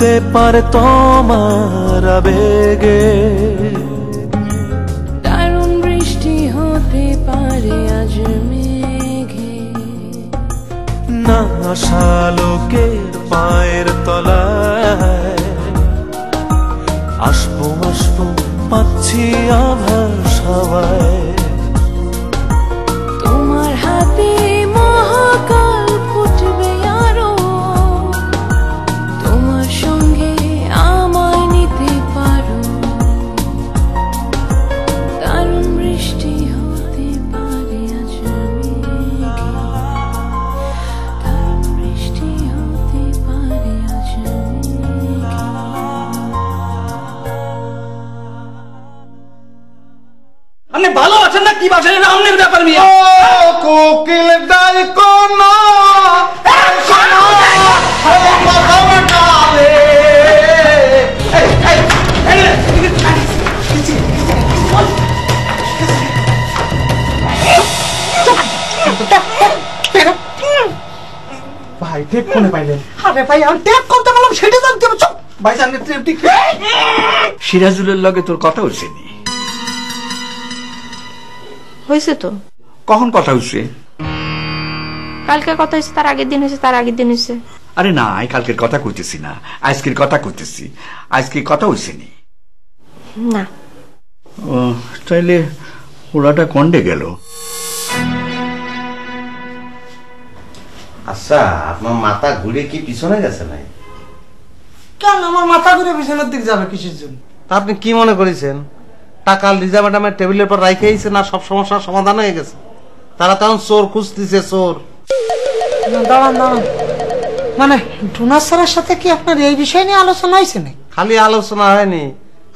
হতে পারে তোমার আবেগে, দারুণ বৃষ্টি হতে পারে আজ মেঘে, না আশা লোকের পায়ের তলায় আসবো আসবো পাচ্ছি আভাস হাওয়ায়। তোমার হাতে মহাকাল ফুটবে আরো, তোমার সঙ্গে আমায় নিতে পারো, দারুণ বৃষ্টি হতে পারে আজ মেঘে, দারুণ বৃষ্টি হতে পারে আজ মেঘে। আপনি ভালো আছেন না কি বাসেন এটা আমনের ব্যাপার মিয়া। কোকিল ডাইকো না ভাই টেপ কোনে পাইলেন? আরে ভাই আমি টেপ করতে বললাম সেটা জানতে হবে। চুপ ভাই জানলে টেপ ঠিক সিরাজুলের লগে তোর কথা হইছে নি? হয়েছে তো। কখন কথা হইছে? কালকে কথা হয়েছে, তার আগের দিন হয়েছে, তার আগের দিন হয়েছে। আরে না, আমি কালকের কথা কইতেছি না, আজকের কথা কইতেছি। আজকে কথা হইছে নি? না। ও তাইলে ওরাটা কন্ডে গেল? আচ্ছা আপনার মাথা ঘুরে কি পিছনে গেছে নাই? কেন আমার মাথা ঘুরে পিছনের দিক যাবে কিসের জন্য? তা আপনি কি মনে করেছেন টাকা লিজা ম্যাডামের টেবিলের পর রাইখেইছে না সব সমস্যার সমাধান হয়ে গেছে? তারা তখন চোর খুঁজতেছে, চোর। দাঁড়ান দাঁড়ান, মানে ডোনার স্যারের সাথে কি আপনার এই বিষয় নিয়ে আলোচনা হয়েছে না? খালি আলোচনা হয়নি,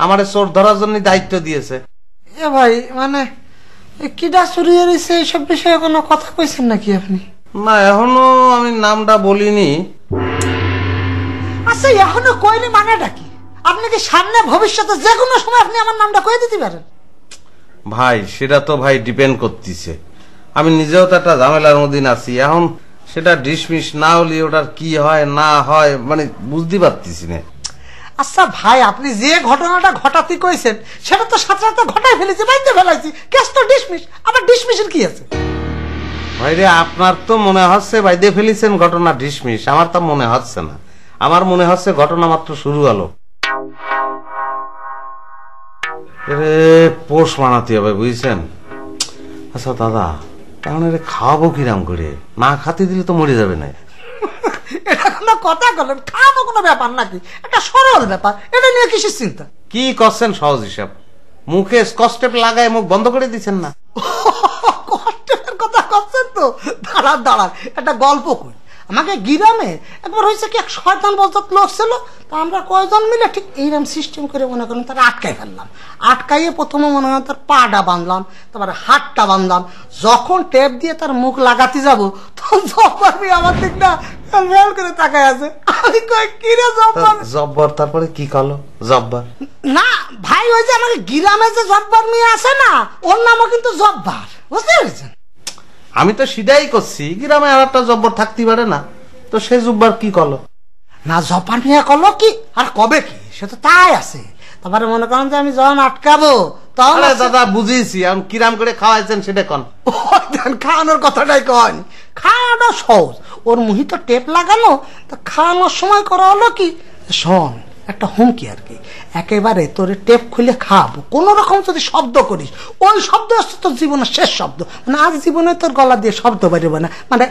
আমার চোর ধরার জন্য দায়িত্ব দিয়েছে। এ ভাই মানে কিডা চুরি হয়েছে এইসব বিষয়ে কোনো কথা কইছেন নাকি আপনি? না এখনো আমি নামটা বলিনি। আচ্ছা এখনো কইনি মানেটা কি? আপনি কি সামনে ভবিষ্যতে যে কোনো সময় আপনি আমার নামটা কয়ে দিতে পারেন? ভাই সেটা তো ভাই ডিপেন্ড করতেছে, আমি নিজেও তো একটা ঝামেলার মধ্যে আছি। এখন সেটা ডিসমিস না হলে ওটার কি হয় না হয় মানে বুঝতে পারতেছি না। আচ্ছা ভাই আপনি যে ঘটনাটা ঘটাতে কইছেন সেটা তো সাথে সাথে ঘটাই ফেলেছি, বাইতে ফেলাইছি, কেস তো ডিসমিস। আবার ডিসমিসের কি আছে? ভাই রে আপনার তো মনে হচ্ছে বাইদে ফেলেছেন ঘটনা ডিসমিস, আমার তো মনে হচ্ছে না। আমার মনে হচ্ছে ঘটনা মাত্র শুরু হলো। পোষ মানাতে হবে বুঝছেন। আচ্ছা দাদা এখন এর খাওয়াবো কিরাম করে? না খাতে দিলে তো মরে যাবে না। এটা কোনো কথা বলেন? খাওয়াবো কোনো ব্যাপার নাকি? একটা সরল ব্যাপার, এটা নিয়ে কিসের চিন্তা? কি করছেন সহজ হিসাব? মুখে স্কচটেপ লাগায় মুখ বন্ধ করে দিচ্ছেন না? কষ্টের কথা করছেন তো? দাঁড়ান দাঁড়ান, একটা গল্প কই। আমাকে গ্রামে একবার হয়েছে কি, এক শয়তান বজ্জাত লোক ছিল, তা আমরা কয়জন মিলে ঠিক এইরকম সিস্টেম করে মনে করেন তারা আটকাই ফেললাম। আটকাইয়ে প্রথমে মনে হয় তার পাটা বাঁধলাম, তারপরে হাতটা বাঁধলাম। যখন টেপ দিয়ে তার মুখ লাগাতে যাবো তখন জব্বার আমার দিক না ফেল করে তাকায় আছে। আমি কই কি রে জব্বার? জব্বর তারপরে কি করলো? জব্বার না ভাই, ওই যে আমাকে গ্রামে যে জব্বার মেয়ে আছে না, ওর নামও কিন্তু জব্বার, বুঝতে পেরেছেন? আমি তো সেটাই করছি, গ্রামে আর একটা জব্বর থাকতে পারে না, তো সে জব্বার কি করলো? না জব্বার মেয়ে করলো কি আর কবে কি, সে তো তাই আছে। তারপরে মনে করেন যে আমি যখন আটকাবো তখন দাদা বুঝেছি, এখন কিরাম করে খাওয়াইছেন সেটা কন। খাওয়ানোর কথাটাই কন। খাওয়ানো সহজ, ওর মুহি তো টেপ লাগানো, তো খাওয়ানোর সময় করা হলো কি, শোন একটা হুমকি আর কি, একেবারে তোর টেপ খুলে খাওয়াবো, কোন রকম যদি শব্দ করিস ওই শব্দ আসছে তোর জীবনের শেষ শব্দ, মানে আজ জীবনে তোর গলা দিয়ে শব্দ বেরোবে না, মানে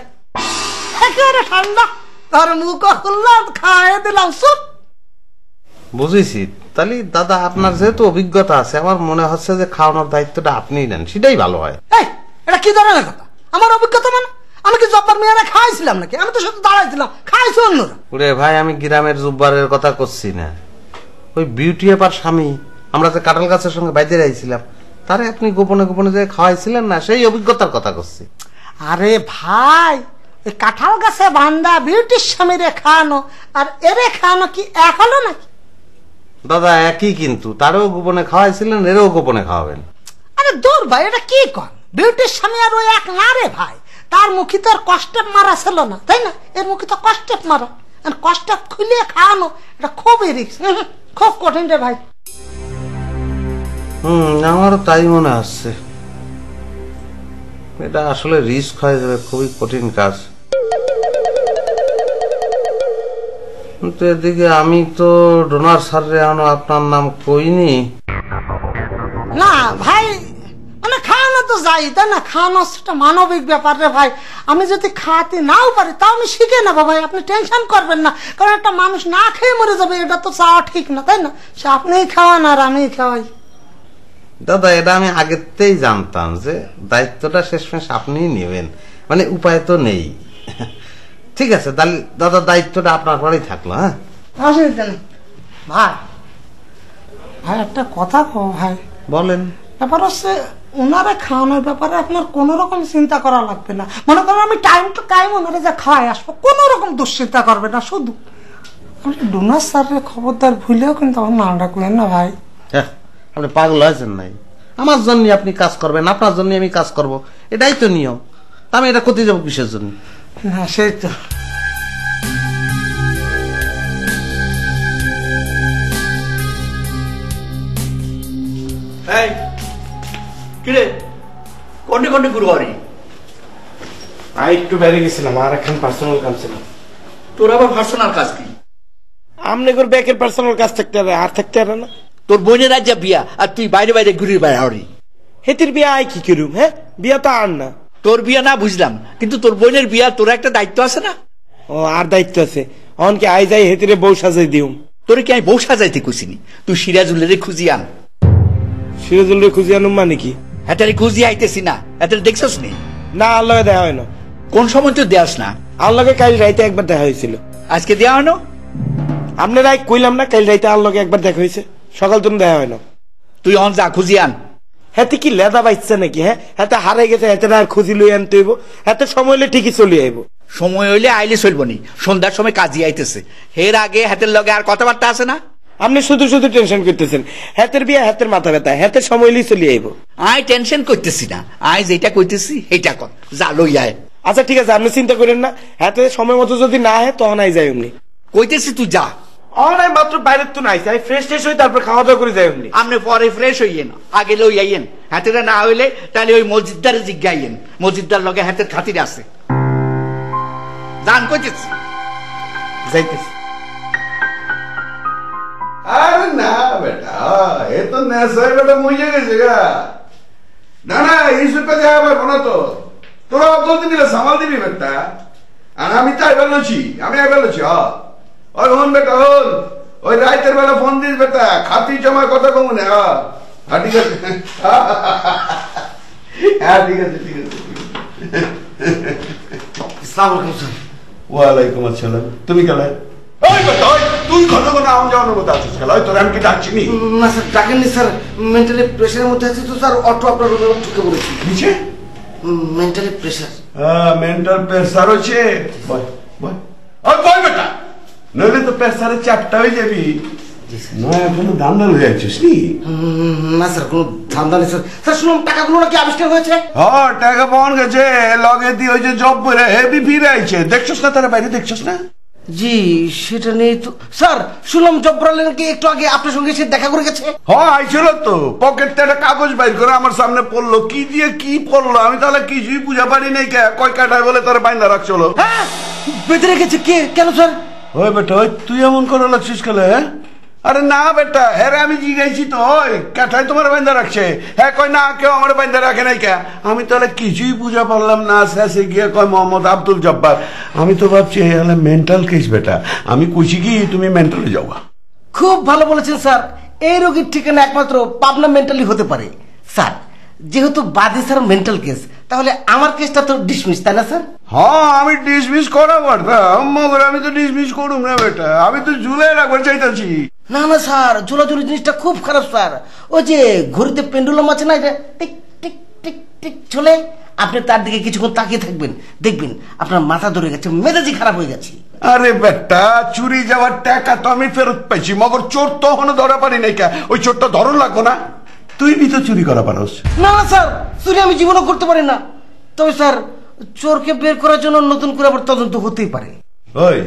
একেবারে ঠান্ডা। তোর মুখ খুললাম, খাওয়াই দিলাম, চুপ। বুঝেছি। তাহলে দাদা আপনার যেহেতু অভিজ্ঞতা আছে, আমার মনে হচ্ছে যে খাওয়ানোর দায়িত্বটা আপনিই নেন, সেটাই ভালো হয়। এই এটা কি ধরনের কথা? আমার অভিজ্ঞতা মানে আমি কি জব্বার মেয়েরা খাইছিলাম নাকি? আমি তো শুধু দাঁড়াইছিলাম, খাইছি অন্যরা। ওরে ভাই আমি গ্রামের জব্বারের কথা করছি না, ওই বিউটি এপার স্বামী আমরা যে কাঁঠাল গাছের সঙ্গে বাইরে আইছিলাম, তারে আপনি গোপনে গোপনে যে খাওয়াইছিলেন না, সেই অভিজ্ঞতার কথা করছি। আরে ভাই ওই কাঁঠাল গাছে বান্দা বিউটির স্বামীরে খাওয়ানো আর এরে খাওয়ানো কি এক হলো নাকি? দাদা একই, কিন্তু তারও গোপনে খাওয়াইছিলেন, এরও গোপনে খাওয়াবেন। আরে দূর ভাই, এটা কি কর? বিউটির স্বামী আর ওই এক না রে ভাই, তার মুখে তো আর কষ্টেপ মারা ছিল না, তাই না? এর মুখে তো কষ্টেপ মারা। আর কষ্ট খুলে খাওয়ানো এটা খুবই রিস্ক, খুব কঠিন রে ভাই। আমারও তাই মনে হচ্ছে, এটা আসলে রিস্ক হয়ে যাবে, খুবই কঠিন কাজ। কিন্তু এদিকে আমি তো ডোনার স্যারের এখনো আপনার নাম কইনি। না ভাই, মানে খাওয়ানো তো যাই, তাই না? খাওয়ানো সেটা মানবিক ব্যাপার রে ভাই। আমি যদি খাওয়াতে নাও পারি তাও আমি শিখে নেবো ভাই, আপনি টেনশন করবেন না। কারণ একটা মানুষ না খেয়ে মরে যাবে, এটা তো চাওয়া ঠিক না, তাই না? সে আপনিই খাওয়ান আর আমিই খাওয়াই। দাদা এটা আমি আগেতেই জানতাম যে দায়িত্বটা শেষমেশ আপনিই নেবেন, মানে উপায় তো নেই। ঠিক আছে তাহলে দাদা দায়িত্বটা আপনার পরেই থাকলো। হ্যাঁ অসুবিধা নেই ভাই। ভাই একটা কথা কো ভাই, বলেন। ব্যাপার হচ্ছে ওনারা খাওয়ানোর ব্যাপারে আপনার কোন রকম চিন্তা করা লাগবে না। মনে করেন আমি টাইম টু টাইম ওনারা যা খাওয়াই আসবো, কোন রকম দুশ্চিন্তা করবে না। শুধু ডোনার স্যারের খবরদার ভুলেও কিন্তু আমার নাম রাখলেন না ভাই। হ্যাঁ আপনি পাগল হয়েছেন নাই, আমার জন্য আপনি কাজ করবেন, আপনার জন্য আমি কাজ করব, এটাই তো নিয়ম। আমি এটা করতে যাবো কিসের জন্য? না সেই তো। কিরে কোনটি কোনটি ঘুরবারি? আমি একটু বাইরে গেছিলাম, আর এখন পার্সোনাল কাজ ছিল। তোর আবার পার্সোনাল কাজ কি? আমনে করে ব্যাকের পার্সোনাল কাজ থাকতে হবে, আর থাকতে হবে না। তোর বোনের আজ বিয়া আর তুই বাইরে বাইরে ঘুরে বেড়াওরি। হেতির বিয়া আই কি করুম? হ্যাঁ বিয়া তো আর না। তোর বিয়া না বুঝলাম, কিন্তু তোর বোনের বিয়া, তোর একটা দায়িত্ব আছে না? ও আর দায়িত্ব আছে, অনকে আই যাই হেতিরে বউ সাজাই দিউম। তোরে কি আমি বউ সাজাইতে কইছিনি? তুই সিরাজুলের খুঁজি আন। সিরাজুল খুঁজি আনুম মানে কি? হ্যাঁ খুঁজি আইতেছি না, এত দেখছস নি? না আল্লাহকে দেখা হয় না। কোন সময় তো দেয়াস না? আল্লাহকে কাল রাইতে একবার দেখা হয়েছিল। আজকে দেওয়া হয় না? আপনার রাই কইলাম না, কাল রাইতে আল্লাহকে একবার দেখা হয়েছে, সকাল তুমি দেখা হয় না। তুই অন যা খুঁজি আন। হাতে কি লেদা বাইছে নাকি? হ্যাঁ হাতে হারাই গেছে, হাতে আর খুঁজি লই আনতে হইব। হাতে সময় হলে ঠিকই চলে আইব। সময় হইলে আইলে চলবো নি, সন্ধ্যার সময় কাজী আইতেছে, এর আগে হাতের লগে আর কথাবার্তা আছে না? আপনি শুধু শুধু টেনশন করতেছেন। হাতের বিয়া হাতের মাথা ব্যথা, হাতের সময় হলেই চলে আইব। আই টেনশন করতেছি না, আই যেটা কইতেছি এইটা কর, যা লই আয়। আচ্ছা ঠিক আছে, আপনি চিন্তা করেন না। হাতে সময় মতো যদি না হয় তখন আই যাই অমনি। কইতেছি তুই যা। আমি মাত্র বাইরের তো নাই, আমি ফ্রেশ ট্রেশ হই, তারপর খাওয়া দাওয়া করে যাই অমনি। আপনি পরে ফ্রেশ হইয়েন, আগে লই আইয়েন। হাতেরা না হইলে তাহলে ওই মসজিদদারে জিজ্ঞাইয়েন, মসজিদদার লগে হাতের খাতির আছে। জান কইতেছি যাইতেছি। আরে না বেটা, এ তো নেশায় বেটা মজে গেছে গা। না না এইসব কাজে আবার বলো তো, তোরা অত দিলে সামাল দিবি বেটা। আর আমি তাই বেরোছি, আমি বেরোছি। ওই হন বেটা হন, ওই রাইতের বেলা ফোন দিস বেটা, খাতি জমার কথা কমু না। হ্যাঁ ঠিক আছে, হ্যাঁ ঠিক আছে ঠিক আছে। ওয়ালাইকুম আসসালাম। তুমি কেন? তুই ঘন ঘন আম যাওয়ানোর মতো আছিস কেন? তোর আমি কি ডাকছিনি? না স্যার ডাকেননি স্যার, মেন্টালি প্রেশারের মধ্যে আছি তো স্যার, অটো আপনার রুমে ঢুকে পড়েছি। নিচে মেন্টালি প্রেশার। মেন্টাল প্রেসার হচ্ছে। বয় বয় বয় বেটা, নইলে তো প্রেসারে চাপটা হয়ে যাবি। না এখনো দান্দাল হয়ে যাচ্ছিস নি? না স্যার কোনো ধান্দা নেই স্যার। স্যার শুনুন টাকাগুলো নাকি আবিষ্কার হয়েছে। হ্যাঁ টাকা পাওয়ান গেছে, লগে দিয়ে ওই যে জব করে হেভি ফিরে আইছে। দেখছস না তারা বাইরে, দেখছস না? জি সেটা নেই তো স্যার। শুনলাম জব্বরালে নাকি একটু আগে আপনার সঙ্গে এসে দেখা করে গেছে। হ্যাঁ আইছিল তো, পকেটটা একটা কাগজ বাইর করে আমার সামনে পড়লো। কি দিয়ে কি পড়লো আমি তাহলে কিছুই বুঝা পারি নাই। কয় কাটায় বলে তারা বাইন্দা রাখছিল। হ্যাঁ বেঁধে রেখেছে কে? কেন স্যার? ওই বেটা ওই তুই এমন করে লাগছিস কেলে? আরে না বেটা, হ্যাঁ আমি জিগাইছি তো, ওই কাঠায় তোমার বাইন্দা রাখছে। হ্যাঁ কয় না কেউ আমার বাইন্দা রাখে নাই কে। আমি তাহলে কিছুই বুঝা পারলাম না। শেষে গিয়ে কয় মোহাম্মদ আব্দুল জব্বার। আমি তো ভাবছি হলে মেন্টাল কেস বেটা। আমি কইছি কি তুমি মেন্টালে যাওয়া। খুব ভালো বলেছেন স্যার, এই রোগীর ঠিকানা একমাত্র পাবনা মেন্টালি হতে পারে। স্যার যেহেতু বাদী স্যার মেন্টাল কেস, তাহলে আমার কেসটা তো ডিসমিস, তাই না স্যার? হ্যাঁ আমি ডিসমিস করা পারতাম, মগর আমি তো ডিসমিস করুম না বেটা। আমি তো ঝুলাই রাখবার চাইতেছি। না না স্যার, ঝোলাঝুলি জিনিসটা খুব খারাপ স্যার। ওই যে ঘড়িতে পেন্ডুলাম আছে না, এটা টিক টিক টিক টিক চলে, আপনি তার দিকে কিছুক্ষণ তাকিয়ে থাকবেন, দেখবেন আপনার মাথা ধরে গেছে, মেজাজি খারাপ হয়ে গেছে। আরে বেটা চুরি যাওয়ার টাকা তো আমি ফেরত পাইছি, মগর চোর তো এখনো ধরা পারি নাই। ওই চোরটা ধরন লাগবো না? তুই বি তো চুরি করা পারস। না না স্যার, চুরি আমি জীবনও করতে পারি না। তবে স্যার চোরকে বের করার জন্য নতুন করে আবার তদন্ত হতেই পারে। ওই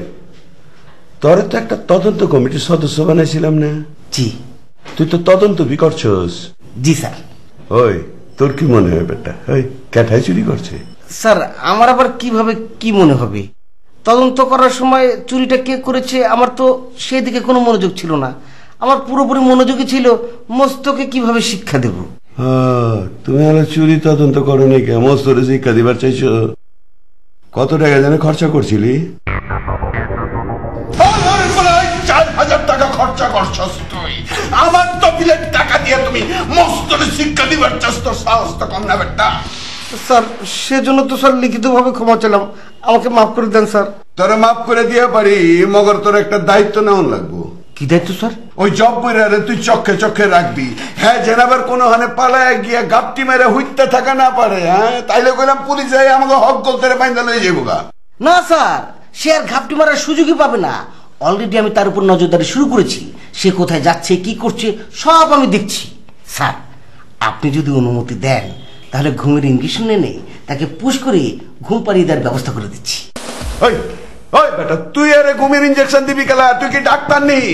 তোর তো একটা তদন্ত কমিটির সদস্য বানাইছিলাম না? জি তুই তো তদন্ত বি করছস। জি স্যার। ওই তোর কি মনে হয় বেটা, ওই ক্যাঠাই চুরি করছে? স্যার আমার আবার কিভাবে কি মনে হবে? তদন্ত করার সময় চুরিটা কে করেছে আমার তো সেই দিকে কোনো মনোযোগ ছিল না। আমার পুরোপুরি মনোযোগী ছিল মস্তকে কিভাবে শিক্ষা দেব। তুমি আর চুরি তদন্ত করো নি, কেমন তোরে শিক্ষা দিবার চাইছো? কত টাকা জানে খরচা করছিলি? 4,000 টাকা খরচা করছস তুই। আমার তো বিলের টাকা দিয়ে তুমি মস্তরে শিক্ষা দিবার চাস, তো সাহস তো কম না বেটা। স্যার সেজন্য তো স্যার লিখিতভাবে ক্ষমা চাইলাম, আমাকে মাফ করে দেন স্যার। তোরা মাফ করে দিয়ে পারি, মগর তোর একটা দায়িত্ব নেওয়া লাগবো। কি দায়িত্ব স্যার? ওই জব বইরে তুই চক্ষে চক্ষে রাখবি। হ্যাঁ, জেনাবার কোনো হানে পালায় গিয়া গাপটি মেরে হুইতে থাকা না পারে। হ্যাঁ, তাইলে কইলাম পুলিশ আমাকে হক গলতে বাইন্দা লয়ে যাবো গা। না স্যার, সে আর ঘাপটি মারার সুযোগই পাবে না। অলরেডি আমি তার উপর নজরদারি শুরু করেছি। সে কোথায় যাচ্ছে কি করছে সব আমি দেখছি। স্যার আপনি যদি অনুমতি দেন তাহলে ঘুমের ইনজেকশন এনে তাকে পুশ করে ঘুম পাড়িয়ে দেওয়ার ব্যবস্থা করে দিচ্ছি। ওই ওই বেটা, তুই আরে ঘুমের ইনজেকশন দিবি কেলা? তুই কি ডাক্তার নেই?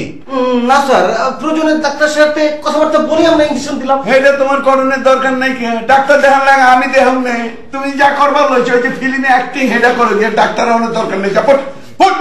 না স্যার, প্রয়োজনে ডাক্তার সাথে কথাবার্তা বলে আমরা ইনজেকশন দিলাম। এটা তোমার করণের দরকার নাই। ডাক্তার দেখান লাগে, আমি দেখাম নেই। তুমি যা করবার লইছো ওই যে ফিল্মে অ্যাক্টিং হেডা করে দিয়ে, ডাক্তার হওয়ার দরকার নেই। যা পট পট।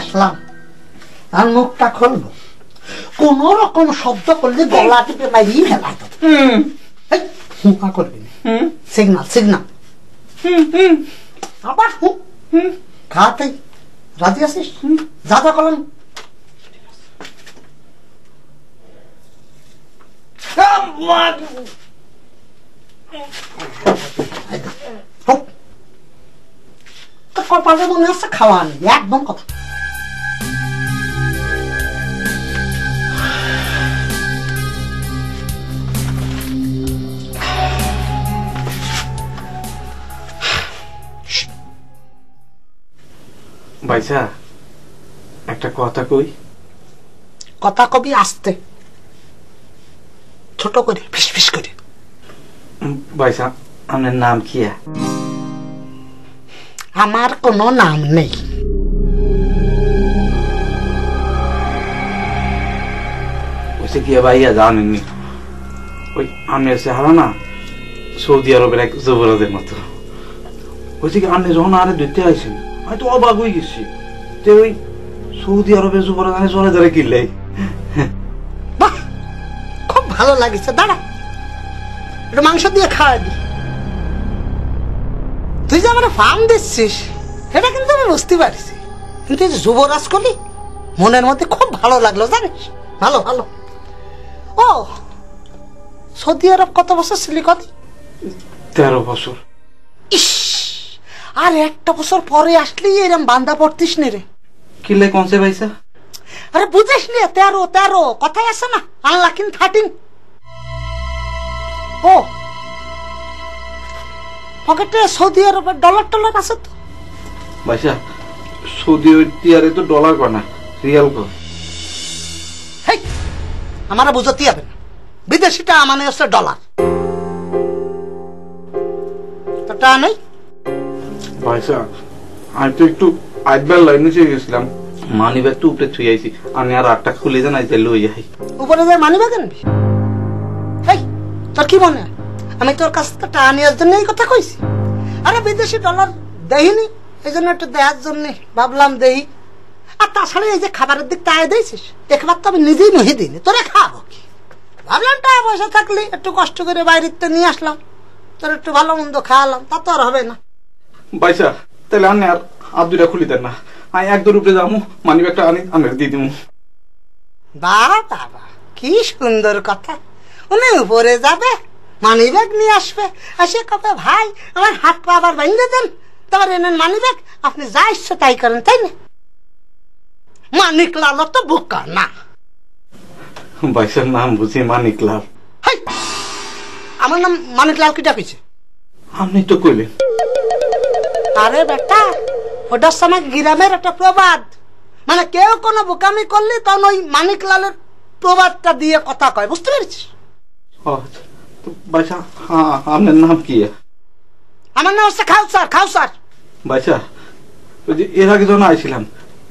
আসলাম আর মুখটা খুলবো, কোন রকম শব্দ করলে গলা টিপে মারিয়ে ফেলাই তো। করবি সিগনাল সিগনাল আবার খাতে রাজি আছিস? যা যা করলেন কপালে মনে হচ্ছে খাওয়া নেই, একদম কথা। ভাইসা একটা কথা কই। কথা কবি আসতে ছোট করে ফিস ফিস করে। ভাইসা আপনার নাম কি? আমার কোনো নাম নেই। ওইসে কি ভাইয়া জানেননি, ওই আমি এসে হারা না সৌদি আরবের এক যুবরাজের মতো। ওইসে কি আপনি যখন আরে ধরতে আইসেন আমি তো অবাক হয়ে গেছি যে ওই সৌদি আরবের যুবরাজ আমি চলে ধরে কিনলে। বাহ, খুব ভালো লাগছে। দাঁড়া একটু মাংস দিয়ে খাওয়া দি। তুই যে আমার ফার্ম দিচ্ছিস এটা কিন্তু আমি বুঝতে পারছি, কিন্তু যুবরাজ করলি মনের মধ্যে খুব ভালো লাগলো জানিস। ভালো ভালো। ও সৌদি আরব কত বছর ছিলি? কত? 13 বছর। ইস, আর একটা বছর পরে আসলি এরম বান্দা পড়তিস নে রে। কিলে কোনসে ভাইসা? আরে বুঝিস নি 13 কথাই আছে না, আল্লাহ কিন 13। ও পকেটে সৌদি আরবের ডলার টলার আছে তো? ভাইসা সৌদি টিয়ারে তো ডলার কয় না, রিয়াল কয়। হেই, আমারা বুঝতে হবে না, বিদেশিটা মানে হচ্ছে ডলার। তা নেই ভাইসা আমি তো একটু আইবার লাইনে চেয়ে গেছিলাম, মানি ব্যাগ তো উপরে থুই আইছি, আমি আর 8 টাকা খুলে দেন আইতে লই যাই। উপরে যায় মানি ব্যাগ আনবি? হেই, তোর কি মনে হয় আমি তোর কাছ থেকে টাকা নেওয়ার জন্য এই কথা কইছি? আরে বিদেশি ডলার দেখিনি, এই জন্য একটু দেওয়ার জন্য ভাবলাম দেই। আর তাছাড়া এই যে খাবারের দিক তাই দিয়েছিস, একবার তো আমি নিজেই নহি দিইনি, তোরে খাওয়াবো কি? ভাবলাম টাকা পয়সা থাকলে একটু কষ্ট করে বাইরে নিয়ে আসলাম, তোর একটু ভালো মন্দ খাওয়ালাম, তা তো আর হবে না। ভাইসা তাহলে আনে আর হাত দুটা খুলি দেন না, আমি একদম উপরে যাবো, মানি ব্যাগটা আনি আমি দিয়ে দিব। বাবা বাবা কি সুন্দর কথা। উনি উপরে যাবে মানি ব্যাগ নিয়ে আসবে, এসে কবে ভাই আমার হাত পা আবার বেঁধে দেন, তোমার এনেন মানি ব্যাগ, আপনি যা ইচ্ছে তাই করেন, তাই না? মানিক লাল তো বোকা না। বাইসের নাম বুঝি মানিক লাল? আমার নাম মানিক লাল কিটা কইছে? আপনি তো কইলেন। আরে বেটা, ওটা সময় গ্রামের একটা প্রবাদ, মানে কেউ কোনো বোকামি করলে তখন ওই মানিক লালের প্রবাদটা দিয়ে কথা কয়, বুঝতে পেরেছিস? বাইসা আপনার নাম কি? আমার নাম হচ্ছে খাউসার। খাউসার বাইসা, ওই যে এর আগে যখন আইছিলাম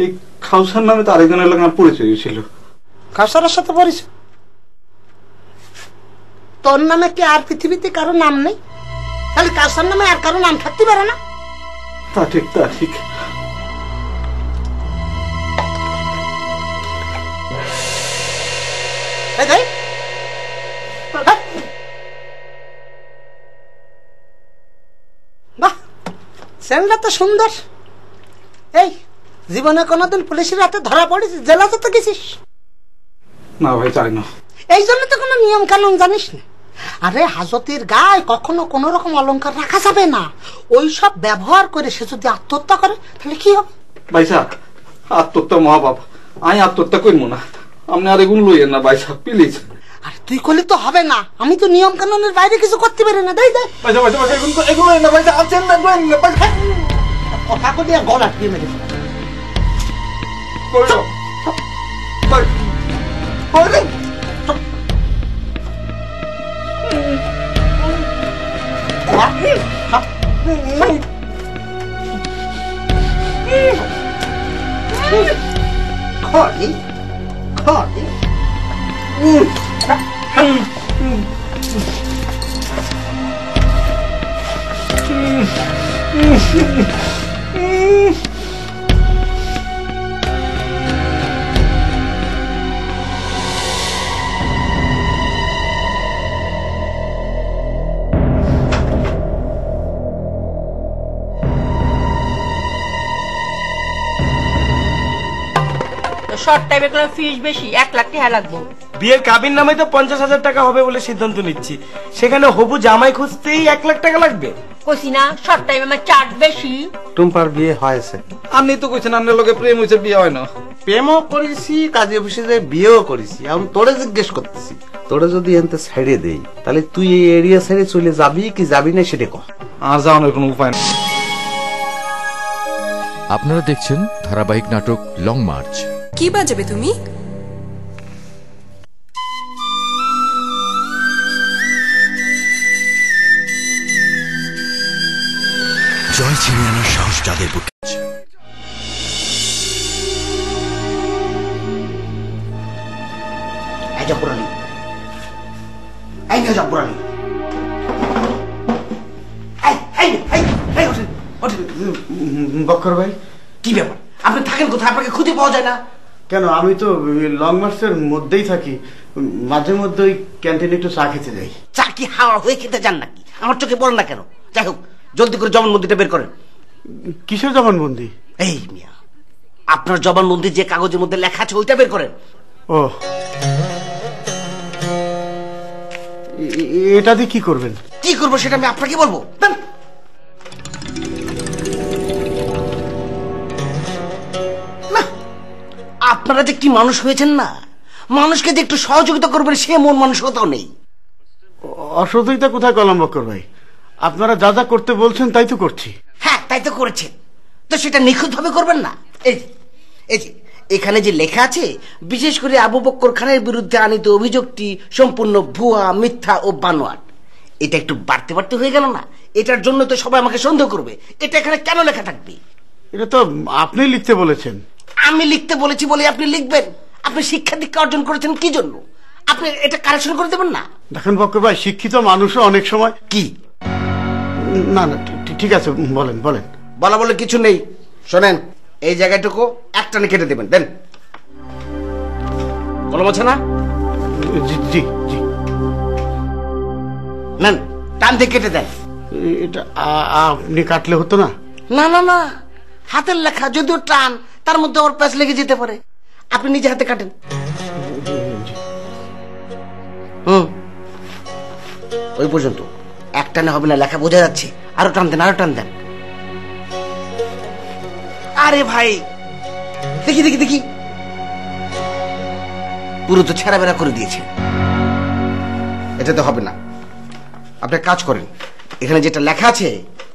এই খাউসার নামে তো আরেকজনের লাগে আমার পরিচয় ছিল। খাউসারের সাথে পরিচয়? তোর নামে কি আর পৃথিবীতে কারো নাম নেই? তাহলে কাউসার নামে আর কারো নাম থাকতে পারে না? তা ঠিক, তা ঠিক। বাহ, ছেলেটা তো সুন্দর। এই জীবনে কোনোদিন পুলিশের হাতে ধরা পড়েছিস? জেলা তো গেছিস? না ভাই, চাই না। এই জন্য তো কোনো নিয়ম কানুন জানিস না। আরে হাজতের গায়ে কখনো কোন রকম অলংকার রাখা যাবে না। ওই সব ব্যবহার করে সে যদি আত্মহত্যা করে তাহলে কি হবে? ভাইসা, আত্মহত্যা মহাপাপ, আমি আত্মহত্যা করবো না। আপনি আর এগুলো লইয়েন না ভাইসা, প্লিজ। আর তুই করলে তো হবে না, আমি তো নিয়ম কানুনের বাইরে কিছু করতে পারি না। দেই দে ভাইসা, ভাইসা, ভাইসা, এগুলো না ভাইসা, আছেন না কথা করে গলা দিয়ে মেরে শর্ট টাইমে কোনো ফিস বেশি, 1 লাখ টাকা লাগবে। বিয়ের কাবিন নামে তো 50,000 টাকা হবে বলে সিদ্ধান্ত নিচ্ছি, সেখানে হবু জামাই খুঁজতেই 1 লাখ টাকা লাগবে। কইছি না শর্ট টাইমে আমার চার্জ বেশি। টুম্পার বিয়ে হয়েছে? আপনি তো কইছেন আপনার লোকে প্রেম হয়েছে, বিয়ে হয় না। প্রেমও করেছি, কাজী অফিসে যে বিয়েও করেছি। এখন তোরে জিজ্ঞেস করতেছি, তোরে যদি এনতে ছেড়ে দেই তাহলে তুই এই এরিয়া ছেড়ে চলে যাবি কি যাবি না সেটা কহ। আর যাওয়ানোর কোনো উপায় নেই। আপনারা দেখছেন ধারাবাহিক নাটক লং মার্চ। কি বাজাবে তুমি? জয় ছিনিয়ে আনার সাহস যাদের বুকে আছে। বক্কর ভাই, কি ব্যাপার? আপনি থাকেন কোথায়? আপনাকে খুঁজে পাওয়া যায় না কেন? আমি তো লং মার্চের মধ্যেই থাকি, মাঝে মধ্যে ওই ক্যান্টিনে একটু চা খেতে যাই। চা কি হাওয়া হয়ে খেতে যান নাকি? আমার চোখে পড়ে না কেন? যাই হোক, জলদি করে জবানবন্দিটা বের করেন। কিসের জবানবন্দি? এই মিয়া, আপনার জবানবন্দি যে কাগজের মধ্যে লেখা আছে ওইটা বের করেন। ও, এটা দিয়ে কি করবেন? কি করবো সেটা আমি আপনাকে বলবো? না, আপনারা যে কি মানুষ হয়েছেন না, মানুষকে যে একটু সহযোগিতা করবেন সে মন মানসিকতাও নেই। অসহযোগিতা কোথায় কলম বক্কর ভাই? আপনারা যা যা করতে বলছেন তাই তো করছি। হ্যাঁ, তাই তো করেছেন, তো সেটা নিখুঁত ভাবে করবেন না। এই যে এখানে যে লেখা আছে, বিশেষ করে আবু বক্কর খানের বিরুদ্ধে আনিত অভিযোগটি সম্পূর্ণ ভুয়া, মিথ্যা ও বানোয়াট, এটা একটু বাড়তে বাড়তে হয়ে গেল না? এটার জন্য তো সবাই আমাকে সন্দেহ করবে। এটা এখানে কেন লেখা থাকবে? এটা তো আপনি লিখতে বলেছেন। আমি লিখতে বলেছি বলে আপনি লিখবেন? আপনি শিক্ষা দীক্ষা অর্জন করেছেন কি জন্য? আপনি এটা কারেকশন করে দেবেন না? দেখেন বক্কর ভাই, শিক্ষিত মানুষও অনেক সময় কি না না, ঠিক আছে, বলেন বলেন। বলা বলে কিছু নেই, শোনেন, এই জায়গাটুকু একটানে কেটে দেবেন। দেন, কলম আছে না? জি জি জি, নেন, টান দিয়ে কেটে দেন। এটা আপনি কাটলে হতো না? না না না, হাতের লেখা, যদিও টান, তার মধ্যে ওর প্যাচ লেগে যেতে পারে। আপনি নিজে হাতে কাটেন। ওই পর্যন্ত। এক টানে হবে না, লেখা বোঝা যাচ্ছে। আরো টান দেন, আরো টান দেন। আরে ভাই দেখি দেখি দেখি, পুরো তো ছেঁড়া বেড়া করে দিয়েছে। এটা তো হবে না। আপনি কাজ করেন, এখানে যেটা লেখা আছে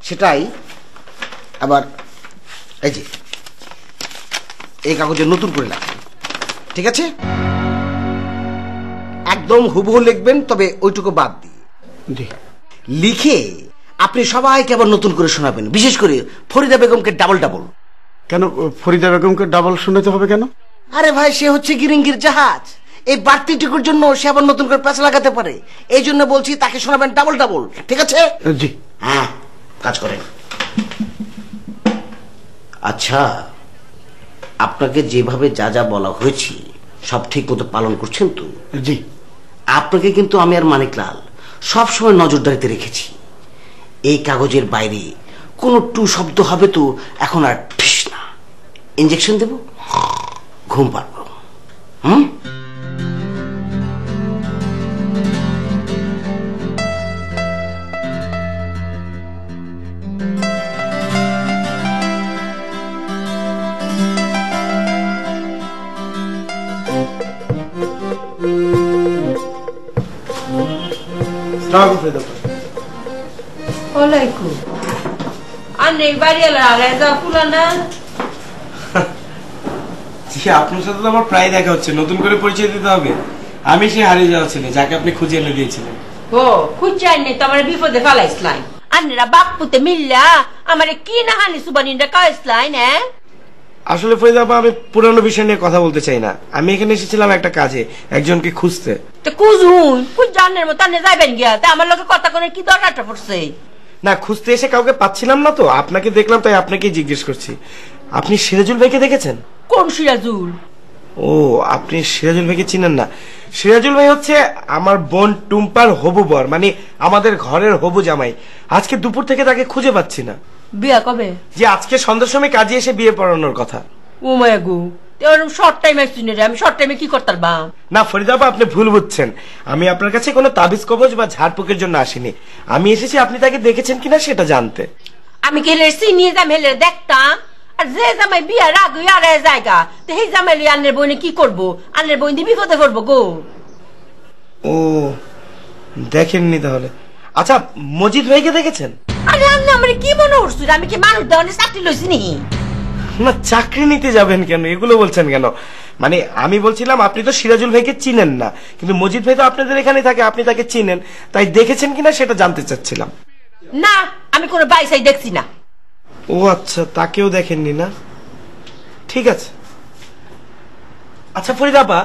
সেটাই আবার এই যে এই কাগজে নতুন করে লেখেন, ঠিক আছে? একদম হুবহু লিখবেন, তবে ওইটুকু বাদ দিয়ে লিখে আপনি সবাইকে আবার নতুন করে শোনাবেন, বিশেষ করে ফরিদা বেগমকে ডাবল ডাবল। কেন ফরিদা বেগমকে ডাবল শোনাতে হবে কেন? আরে ভাই, সে হচ্ছে গিরিঙ্গির জাহাজ, এই বাড়তিটুকুর জন্য সে আবার নতুন করে পেঁচা লাগাতে পারে, এই জন্য বলছি তাকে শোনাবেন ডাবল ডাবল, ঠিক আছে? জি হ্যাঁ, কাজ করেন। আচ্ছা, আপনাকে যেভাবে যা যা বলা হয়েছে সব ঠিক মতো পালন করছেন তো? জি। আপনাকে কিন্তু আমি আর মানিকলাল সবসময় নজরদারিতে রেখেছি। এই কাগজের বাইরে কোনো টু শব্দ হবে তো এখন আর ফিস না। ইঞ্জেকশন দেব, ঘুম পারবো। হুম, ওয়ালাইকুম। আন্নে বাড়ি এলা রেজা ফুলানা। জি, আপনার সাথে তো আমার প্রায় দেখা হচ্ছে, নতুন করে পরিচয় দিতে হবে। আমি সেই হারিয়ে যাওয়া ছেলে যাকে আপনি খুঁজে এনে দিয়েছিলেন। ও খুঁজে আননি তো আমার বিপদে ফালাইছলাই। আন্নেরা বাপুতে মিল্লা আমারে কি না হানি সুবানিনরা কাইছলাই না। আসলে ফরিদা আপা, আমি পুরানো বিষয় নিয়ে কথা বলতে চাই না। আমি এখানে এসেছিলাম একটা কাজে, একজনকে খুঁজতে। তো খুঁজুন, খুঁজ জানের মতো আন্নে যাইবেন গিয়া, তা আমার লোকে কথা কোনে কি দরকারটা পড়ছে? না, খুঁজতে এসে কাউকে পাচ্ছিলাম না তো, আপনাকে দেখলাম তাই আপনাকেই জিজ্ঞেস করছি। আপনি সিরাজুল ভাইকে দেখেছেন? কোন সিরাজুল? ও, আপনি সিরাজুল ভাইকে চিনেন না? সিরাজুল ভাই হচ্ছে আমার বোন টুম্পার হবু বর, মানে আমাদের ঘরের হবু জামাই। আজকে দুপুর থেকে তাকে খুঁজে পাচ্ছি না। বিয়া কবে? যে আজকে সন্ধ্যার সময় কাজে এসে বিয়ে পড়ানোর কথা। ও মায়া গো, ওরকম শর্ট টাইম আসছি রে, আমি শর্ট টাইমে কি করতাম বা? না ফরিদা আপা, আপনি ভুল বুঝছেন। আমি আপনার কাছে কোনো তাবিজ কবজ বা ঝাড়ফুঁকের জন্য আসিনি। আমি এসেছি আপনি তাকে দেখেছেন কিনা সেটা জানতে। আমি গেলে নিয়ে যাম, হেলে দেখতাম। আর যে জামাই বিয়ার আগে আর জায়গা, তো সেই জামাই আন্নের বইনে কি করবো? আন্নের বই দিয়ে বিপদে পড়বো গো। ও, দেখেননি তাহলে? আচ্ছা, মজিদ ভাইকে দেখেছেন? আরে আন্না আমার কি মনে হচ্ছে, আমি কি মানুষ দেওয়ানে চাকরি লইছি নি? না, চাকরি নিতে যাবেন কেন, এগুলো বলছেন কেন? মানে আমি বলছিলাম আপনি তো সিরাজুল ভাইকে চিনেন না, কিন্তু মজিদ ভাই তো আপনাদের এখানে থাকে, আপনি তাকে চিনেন, তাই দেখেছেন কিনা সেটা জানতে চাচ্ছিলাম। না, আমি কোনো বাইসাই দেখছি না। ও আচ্ছা, তাকেও দেখেননি না? ঠিক আছে। আচ্ছা ফরিদা আপা,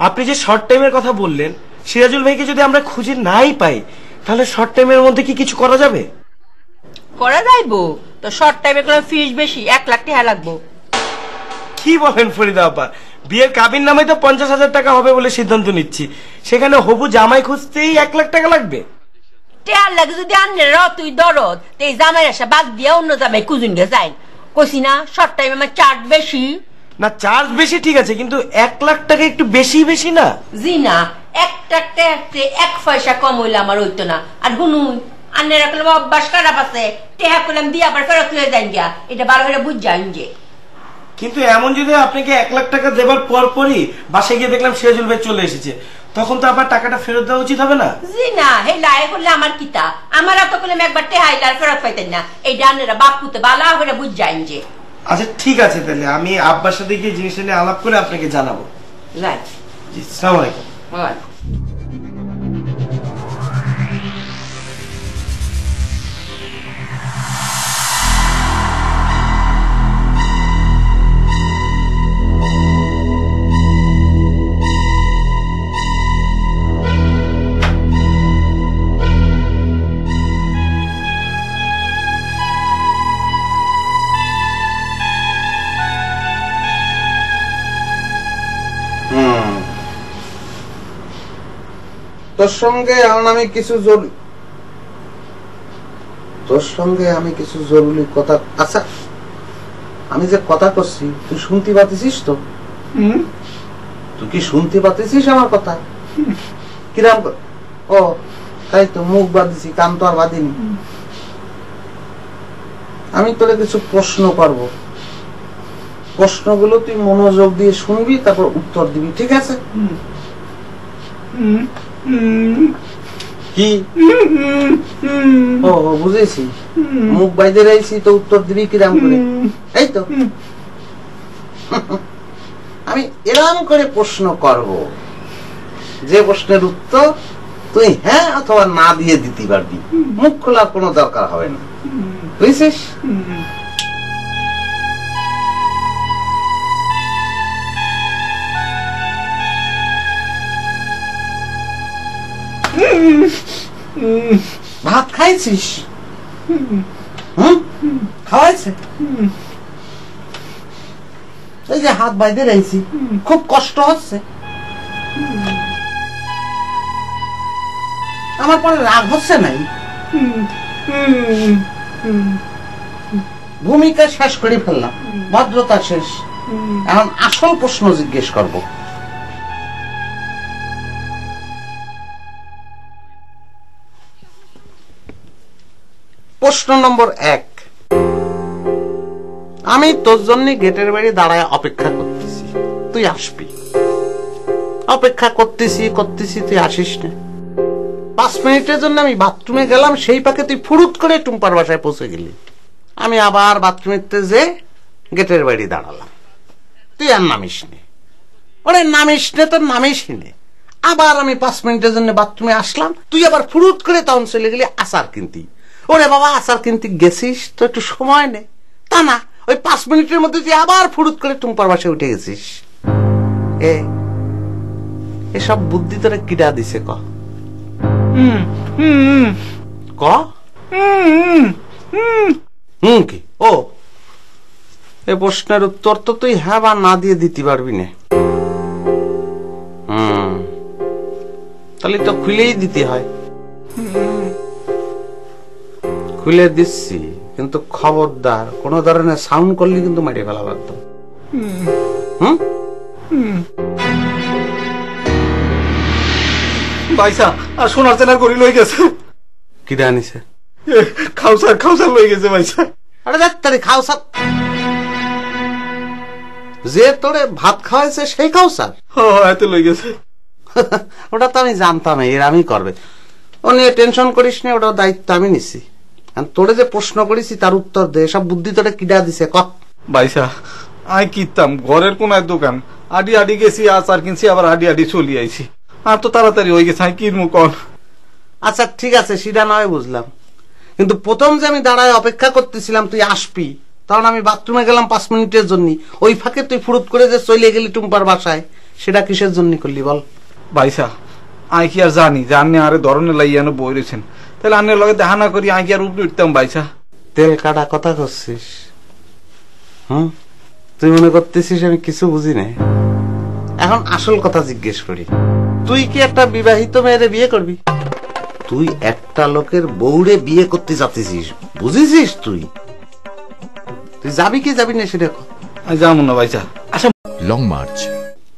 আপনি যে শর্ট টাইমের কথা বললেন, সিরাজুল ভাইকে যদি আমরা খুঁজে নাই পাই, তাহলে শর্ট টাইমের মধ্যে কি কিছু করা যাবে? করা যাইবো তো, শর্ট টাইমে কোনো ফিস বেশি, 1 লাখ টাকা লাগবো। কি বলেন ফরিদা আপা? বিয়ের কাবিন নামে তো 50,000 টাকা হবে বলে সিদ্ধান্ত নিচ্ছি, সেখানে হবু জামাই খুঁজতেই 1 লাখ টাকা লাগবে? টেয়ার লাগে যদি আন্নের তুই দরদ, তো এই জামাই আসা বাদ দিয়ে অন্য জামাই কুজুন গে যাই। কইছি না শর্ট টাইমে আমার চার্জ বেশি। না, চার্জ বেশি ঠিক আছে, কিন্তু 1 লাখ টাকা একটু বেশি বেশি না? জি না, 1 টাকা 1 পয়সা কম হইলে আমার হইতো না। আর হুনুন, আন্নেরা কলম অভ্যাস খারাপ আছে, টেহা কলম দিয়ে আবার ফেরত হয়ে যান গিয়া, এটা ভালো করে বুঝ যান যে। কিন্তু এমন যদি আপনাকে 1 লাখ টাকা দেবার পর পরই বাসায় গিয়ে দেখলাম সিরাজুল ভাই চলে এসেছে, তখন তো আবার টাকাটা ফেরত দেওয়া উচিত হবে না? জি না, হে লাই করলে আমার কিতা, আমার তো কলম একবার টেহাইলে আর ফেরত পাইতেন না, এই আন্নেরা বাপুতে ভালো করে বুঝ যান যে। আচ্ছা ঠিক আছে, তাহলে আমি আব্বার সাথে গিয়ে জিনিসটা নিয়ে আলাপ করে আপনাকে জানাবো। রাইট। জি, আসসালামু আলাইকুম। ওয়ালাইকুম। তোর সঙ্গে আমি কিছু জরুরি কথা। আচ্ছা, আমি যে কথা করছি তুই শুনতে পাচ্ছিস তো? তুই কি শুনতে পাচ্ছিস আমার কথা? কিরাম? ও তাই তো, মুখ বাঁধিছি, কান তো আর বাঁধিনি। আমি তোরে কিছু প্রশ্ন করব, প্রশ্নগুলো তুই মনোযোগ দিয়ে শুনবি, তারপর উত্তর দিবি, ঠিক আছে? কি? ও বুঝেছি, মুখ বাইরে রাইছি তো উত্তর দিবি কিরাম করে, এই তো। আমি এরম করে প্রশ্ন করব যে প্রশ্নের উত্তর তুই হ্যাঁ অথবা না দিয়ে দিতে পারবি, মুখ খোলার কোনো দরকার হবে না, বুঝছিস? ভাত খাইছিস? খাওয়াইছে? এই যে হাত বাইরে রয়েছি, খুব কষ্ট হচ্ছে, আমার পরে রাগ হচ্ছে নাই? ভূমিকা শেষ করে ফেললাম, ভদ্রতা শেষ, এখন আসল প্রশ্ন জিজ্ঞেস করব। প্রশ্ন নম্বর 1, আমি তোর জন্য গেটের বাইরে দাঁড়ায় অপেক্ষা করতেছি, তুই আসবি। অপেক্ষা করতেছি তুই আসিস না। 5 মিনিটের জন্য আমি বাথরুমে গেলাম, সেই পাকে তুই ফুরুত করে টুম্পার বাসায় পৌঁছে গেলি। আমি আবার বাথরুমেতে যে গেটের বাইরে দাঁড়ালাম, তুই আর নামিস নে। ওরে নামিস নে, তোর নামিস নে। আবার আমি 5 মিনিটের জন্য বাথরুমে আসলাম, তুই আবার ফুরুত করে তখন চলে গেলি আচার কিনতি। ওরে বাবা, আচার কিনতে গেছিস তো একটু সময় নে, তা না ওই 5 মিনিটের মধ্যে তুই আবার ফুরুত করে টুম্পার বাসায় উঠে গেছিস। এসব বুদ্ধি তোরা কিডা দিছে ক? কি? ও এই প্রশ্নের উত্তর তো তুই হ্যাঁ বা না দিয়ে দিতে পারবি না। তাহলে তো খুলেই দিতে হয়। খুলে দিচ্ছি, কিন্তু খবরদার কোন ধরনের সাউন্ড করলে কিন্তু মারিয়ে ফেলা বাধ্য। ভাইসা আর সোনার চেনার করি লই গেছে। কি জানিছে? খাউসার লই গেছে ভাইসা। আরে যাত্তারি খাউসার যে তোরে ভাত খাওয়াইছে সেই খাউসার? এত লই গেছে। ওটা তো আমি জানতাম এর আমি করবে, ও নিয়ে টেনশন করিস না, ওটার দায়িত্ব আমি নিছি। তোরে যে প্রশ্ন করেছি তার উত্তর দে। সব বুদ্ধি তোরে কিডা দিছে ক? ভাইসা আই কিতাম ঘরের কোন দোকান আডি গেছি, আচার কিনছি, আবার আডি চলি আইছি। আর তো তাড়াতাড়ি হয়ে গেছে, আমি কিনবো কন? আচ্ছা ঠিক আছে, সেটা নয় বুঝলাম, কিন্তু প্রথম যে আমি দাঁড়ায় অপেক্ষা করতেছিলাম তুই আসবি, তখন আমি বাথরুমে গেলাম 5 মিনিটের জন্য, ওই ফাঁকে তুই ফুরুত করে যে চলে গেলি টুম্পার বাসায়, সেটা কিসের জন্য করলি বল? ভাইসা আই কি আর জানি যে আন্নে আরে ধরনের লাইয়ানো বই রয়েছেন, তাহলে আন্নের লগে দেখা না করি আই কি আর উপরে উঠতাম? ভাইসা তেল কাটা কথা করছিস? তুই মনে করতেছিস আমি কিছু বুঝি না? এখন আসল কথা জিজ্ঞেস করি, তুই কি একটা বিবাহিত মেয়েরে বিয়ে করবি? তুই একটা লোকের বউরে বিয়ে করতে যাচ্ছিস, বুঝেছিস? তুই যাবি কি যাবি না সেটা যাবো না ভাইসা। আচ্ছা লং মার্চ,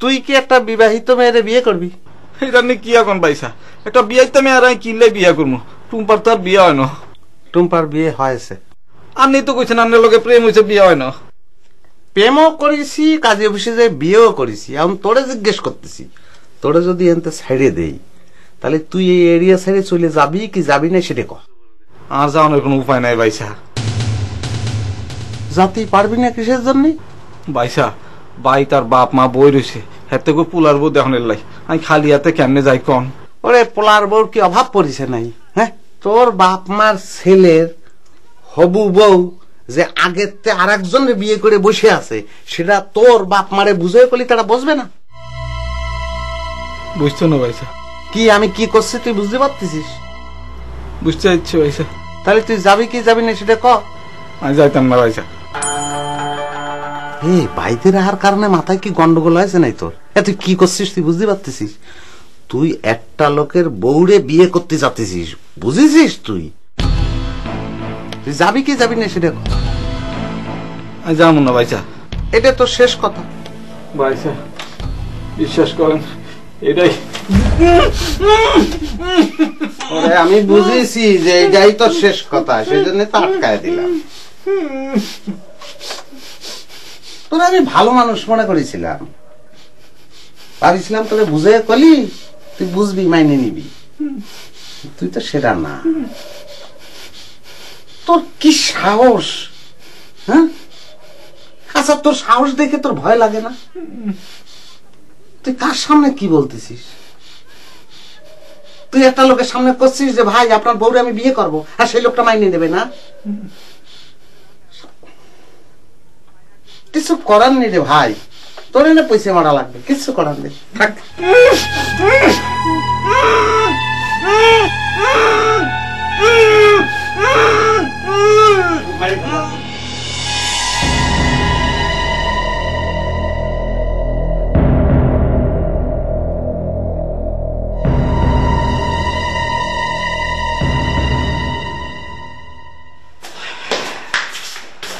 তুই কি একটা বিবাহিত মেয়েরে বিয়ে করবি? এটা নিয়ে কি এখন ভাইসা? একটা বিয়াইতে মেয়ে আর আমি কিনলে বিয়া করবো, টুম্পার তো আর বিয়ে হয় না। টুম্পার বিয়ে হয়েছে? আপনি তো কইছেন আন্নের লগে প্রেম হয়েছে, বিয়ে হয় না। প্রেমও করেছি, কাজী অফিসে যাই বিয়েও করেছি। এখন তোরে জিজ্ঞেস করতেছি, তোরে যদি এনতে ছাইড়ে দেই তাহলে তুই এই এরিয়া ছাইড়ে চলে যাবি কি যাবি না সেটা কর। আর যাওয়ানোর কোনো উপায় নাই ভাইসা। যাতেই পারবি না কিসের জন্য? ভাইসা ভাই তার বাপ মা বই রয়েছে, হাতে করে পোলার বউ দেখনের লাই, আমি খালি হাতে কেমনে যাই কন? ওরে পোলার বউর কি অভাব পড়েছে নাই? হ্যাঁ, তোর বাপ মার ছেলের হবু বউ যে আগের আর একজনের বিয়ে করে বসে আছে, সেটা তোর বাপ মারে বুঝে করলি তারা বসবে না? বুঝছো না ভাইসা? কি আমি কি করছি তুই বুঝতে পারতেছিস? বুঝতে চাইছি ভাইসা। তাহলে তুই যাবি কি যাবি না সেটা ক। আমি যাইতাম না ভাইসা। এই বাইরে রাহার কারণে মাথায় কি গন্ডগোল হয়েছে নাই তোর? তুই কি করছিস তুই বুঝতে পারতেছিস? তুই একটা লোকের বউরে বিয়ে করতে যাচ্ছিস, বুঝেছিস? তুই যাবি কি যাবি না সেটা ক। যাবো না ভাইসা। এটা তো শেষ কথা ভাইসা, বিশ্বাস করেন এটাই। আমি বুঝেছি যে এটাই তো শেষ কথা, সেজন্য তো আটকায় দিলাম। তোরা আমি ভালো মানুষ মনে করেছিলাম, পারিছিলাম তোকে বুঝে কলি তুই বুঝবি, মাইনে নিবি। তুই তো সেটা না। তোর কি সাহস! হ্যাঁ, আচ্ছা তোর সাহস দেখে তোর ভয় লাগে না? তুই কার সামনে কি বলতেছিস? তুই একটা লোকের সামনে করছিস যে ভাই আপনার বউরে আমি বিয়ে করব, আর সেই লোকটা মাইনে নেবে না? কিছু করার নেই রে ভাই, তোর এনে পয়সা মারা লাগবে, কিছু করার নেই। থাক।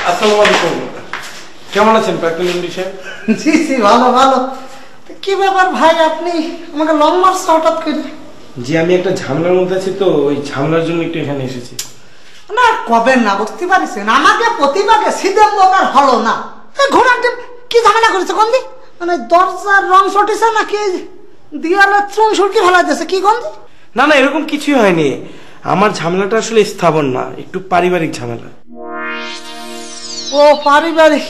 আসসালামু আলাইকুম। কেমন আছেন প্রাক্তন এমডি সাহেব? জি জি, ভালো ভালো। কি ব্যাপার ভাই, আপনি আমাকে লং মার্চ হঠাৎ করে? জি, আমি একটা ঝামেলার মধ্যে আছি, তো ওই ঝামেলার জন্য একটু এখানে এসেছি। না কবে না বুঝতে পারছেন, আমাকে প্রতিভাকে সিধের দরকার হলো না। ঘোড়াটি কি ঝামেলা করেছে কোন দি? মানে দরজার রং ছটিছে নাকি দিয়ালে চুন সুরকি ফেলা দিয়েছে কি কোন দি? না না, এরকম কিছুই হয়নি। আমার ঝামেলাটা আসলে স্থাবর না, একটু পারিবারিক ঝামেলা। ও পারিবারিক?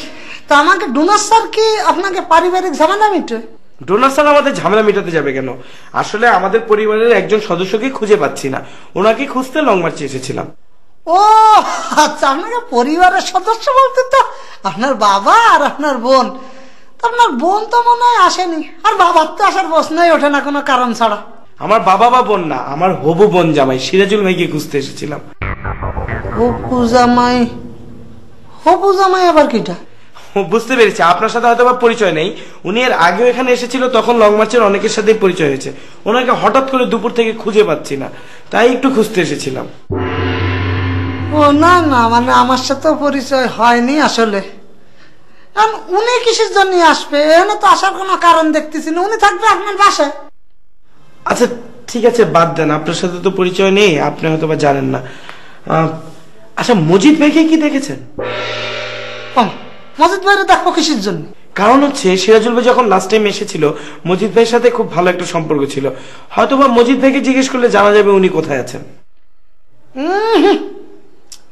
তা আমাকে ডোনার স্যার কি আপনাকে পারিবারিক ঝামেলা মিটে? ডোনার স্যার আমাদের ঝামেলা মেটাতে যাবে কেন? আসলে আমাদের পরিবারের একজন সদস্যকে খুঁজে পাচ্ছি না, ওনাকে খুঁজতে লং মার্চে এসেছিলাম। ও আচ্ছা, আপনাকে পরিবারের সদস্য বলতে তো আপনার বাবা আর আপনার বোন। আপনার বোন তো মনে হয় আসেনি, আর বাবার তো আসার প্রশ্নই ওঠে না কোনো কারণ ছাড়া। আমার বাবা বা বোন না, আমার হবু বোন জামাই সিরাজুল ভাইকে খুঁজতে এসেছিলাম। হবু জামাই? হবু জামাই আবার কিটা? বুঝতে পেরেছি, আপনার সাথে হয়তো বা পরিচয় নেই। উনি এর আগেও এখানে এসেছিল, তখন লং মার্চের অনেকের সাথে পরিচয় হয়েছে। ওনাকে হঠাৎ করে দুপুর থেকে খুঁজে পাচ্ছি না, তাই একটু খুঁজতে এসেছিলাম। ও না না, মানে আমার সাথে পরিচয় হয়নি আসলে। উনি কিসের জন্য আসবে? এখানে তো আসার কোনো কারণ দেখতেছি না। উনি থাকবে আপনার বাসায়। আচ্ছা ঠিক আছে, বাদ দেন, আপনার সাথে তো পরিচয় নেই, আপনি হয়তো বা জানেন না। আচ্ছা, মজিদ ভাইকে কি দেখেছেন? মজিদ ভাইরে দেখবো কিসের জন্য? কারণ হচ্ছে সিরাজুল ভাই যখন লাস্ট টাইম এসেছিল, মজিদ ভাইয়ের সাথে খুব ভালো একটা সম্পর্ক ছিল। হয়তো বা মজিদ ভাইকে জিজ্ঞেস করলে জানা যাবে উনি কোথায় আছেন।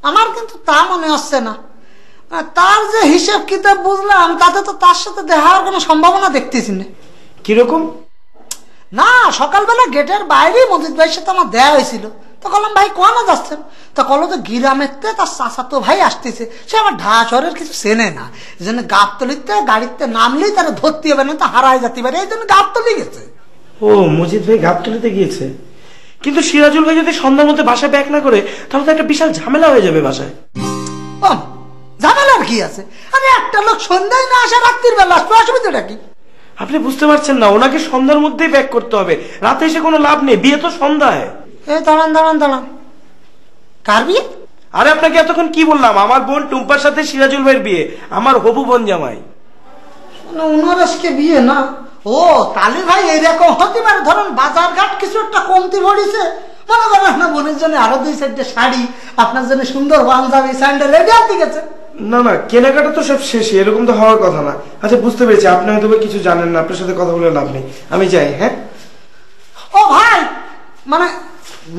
আমার কিন্তু তা মনে হচ্ছে না। তার যে হিসাব কিতাব বুঝলাম, তাতে তো তার সাথে দেখা হওয়ার কোনো সম্ভাবনা দেখতেছি না। কিরকম? না, সকালবেলা গেটের বাইরে মজিদ ভাইয়ের সাথে আমার দেয়া হয়েছিল। তো বললাম ভাই কোয়ানা যাচ্ছেন? তো কলো যে গ্রামের তার চাচাতো ভাই আসতেছে, সে আবার ঢাকা শহরের কিছু চেনে না, এই জন্য গাবতলিতে গাড়িতে নামলেই তারা ধরতে হবে, না তো হারাই যেতে পারে, এই জন্য গাবতলি গেছে। ও, মজিদ ভাই গাবতলিতে গিয়েছে। কিন্তু সিরাজুল ভাই যদি সন্ধ্যার মধ্যে বাসায় ব্যাক না করে, তাহলে তো একটা বিশাল ঝামেলা হয়ে যাবে বাসায়। ঝামেলার কি আছে? আরে একটা লোক সন্ধ্যায় না আসা রাত্রির বেলা আসবে, অসুবিধাটা কি? আপনি বুঝতে পারছেন না, ওনাকে সন্ধ্যার মধ্যেই ব্যাক করতে হবে, রাতে এসে কোনো লাভ নেই, বিয়ে তো সন্ধ্যায়। এই দাঁড়ান দাঁড়ান দাঁড়ান, কার বিয়ে? আরে আপনাকে এতক্ষণ কি বললাম, আমার বোন টুম্পার সাথে সিরাজুল ভাইয়ের বিয়ে, আমার হবু বোন জামাই। ওনার আজকে বিয়ে না? ও তাহলে ভাই এইরকম হতে পারে, ধরুন বাজার ঘাট কিছু একটা কমতি পড়েছে, মনে করেন আপনার বোনের জন্য আরো 2-4টা শাড়ি, আপনার জন্য সুন্দর পাঞ্জাবি স্যান্ডেল রেডি হতে গেছে। না না, কেনাকাটা তো সব শেষে, এরকম তো হওয়ার কথা না। আচ্ছা বুঝতে পেরেছি, আপনি হয়তো কিছু জানেন না, আপনার সাথে কথা বলে লাভ নেই, আমি যাই। হ্যাঁ ও ভাই, মানে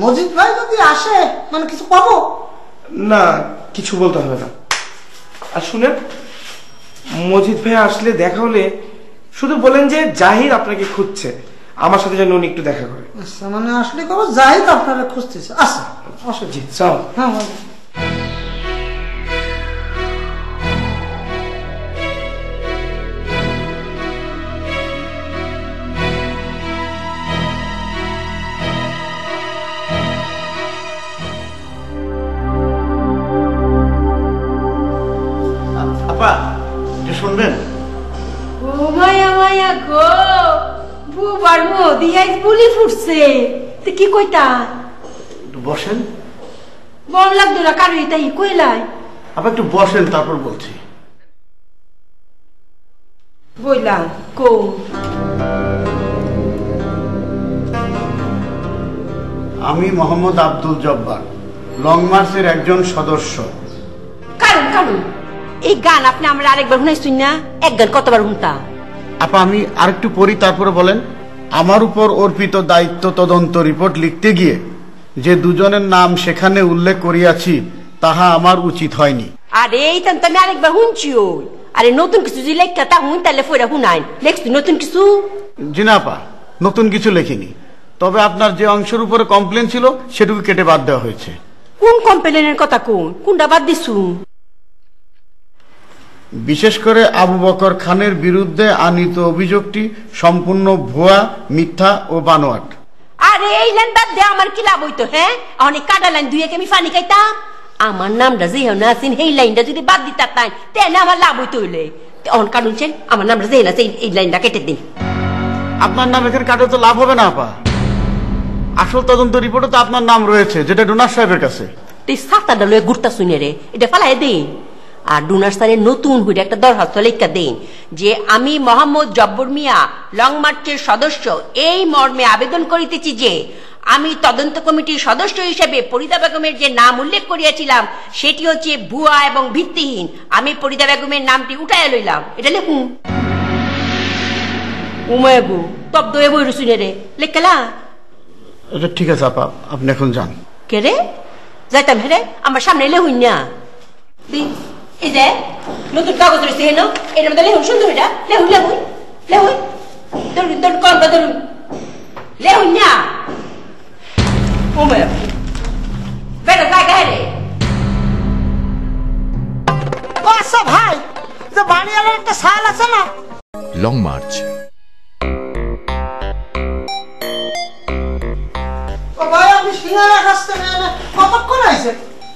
মজিদ ভাই যদি আসে মানে কিছু পাবো না? কিছু বলতে হবে না। আর শুনেন, মজিদ ভাই আসলে দেখা হলে শুধু বলেন যে জাহির আপনাকে খুঁজছে, আমার সাথে যেন উনি একটু দেখা করে। আচ্ছা, মানে আসলে কব জাহিদ আপনারা খুঁজতেছে? আচ্ছা আচ্ছা জি, চল। হ্যাঁ শুনবেন? ও মায়া মায়া গো, বুবার মোদি আজ বুলি ফুটছে, তো কি কইতা? বসেন। বল লাগতো না কারো, তাই কইলাই। আপনি একটু বসেন, তারপর বলছি। বইলাম কো। আমি মোহাম্মদ আব্দুল জব্বার, লং মার্চের একজন সদস্য। কারণ কারণ এই গান আপনি আমরা আরেকবার শুনাইছুন না? এক গান কতবার শুনতা? আপা আমি আরেকটু পড়ি, তারপরে বলেন। আমার উপর অর্পিত দায়িত্ব তদন্ত রিপোর্ট লিখতে গিয়ে যে দুজনের নাম সেখানে উল্লেখ করিয়াছি তাহা আমার উচিত হয়নি। আরে এইটা তো আমি আরেকবার শুনছি। ওই আরে নতুন কিছু যদি লেখা তা হুন তাহলে ফইরা শুনাইন। লেখছি নতুন কিছু? জি না আপা, নতুন কিছু লেখিনি। তবে আপনার যে অংশের উপরে কমপ্লেন ছিল সেটুকু কেটে বাদ দেওয়া হয়েছে। কোন কমপ্লেনের কথা কোনটা বাদ দিছু? বিশেষ করে আবু বকর খানের বিরুদ্ধে আনিত অভিযোগটি সম্পূর্ণ ভুয়া, মিথ্যা ও বানোয়াট। আরে এই লাইন বাদ দে, আমার কি লাভ হইতো? হ্যাঁ, অনেক কাটা লাইন দুই আমি ফানি খাইতাম। আমার নামটা যে না আছেন এই লাইনটা যদি বাদ দিতাম তাই তেনে আমার লাভ হইতো হইলে অন কাটুনছেন আমার নামটা যে না এই লাইনটা কেটে দিন। আপনার নাম এখানে কাটে তো লাভ হবে না আপা। আসল তদন্ত রিপোর্টে তো আপনার নাম রয়েছে, যেটা ডোনার সাহেবের কাছে। তুই সাতটা লয়ে ঘুরতা শুনে রে, এটা ফালাই দিন। আর ডোনার স্যারের নতুন হইলে একটা দরখাস্ত লেখা দিন যে আমি মোহাম্মদ জব্বর মিয়া লং মার্চের সদস্য এই মর্মে আবেদন করিতেছি যে আমি তদন্ত কমিটির সদস্য হিসেবে ফরিদা বেগমের যে নাম উল্লেখ করিয়াছিলাম সেটি হচ্ছে ভুয়া এবং ভিত্তিহীন। আমি ফরিদা বেগমের নামটি উঠাইয়া লইলাম। এটা লেখুন। উমায়গু তব দয়ে বই শুনে রে লেখলা। এটা ঠিক আছে আপা, আপনি এখন যান। কে রে যাইতাম? হেরে আমার সামনে লেহুন না। এই যে নতুন কাগজ রয়েছে হেন, এটার মধ্যে লেহুন সুন্দর। এটা লেহুন লেহুন লেহুন ধরুন ধরুন কলকা ধরুন লেহুন না। উমায় বেটা জায়গা হেরে। ও আচ্ছা ভাই, যে বাড়িওয়ালার একটা শাল আছে না, লং মার্চ। ও ভাই আপনি সিঙ্গারা খাচ্ছেন কতক্ষণ আইছে?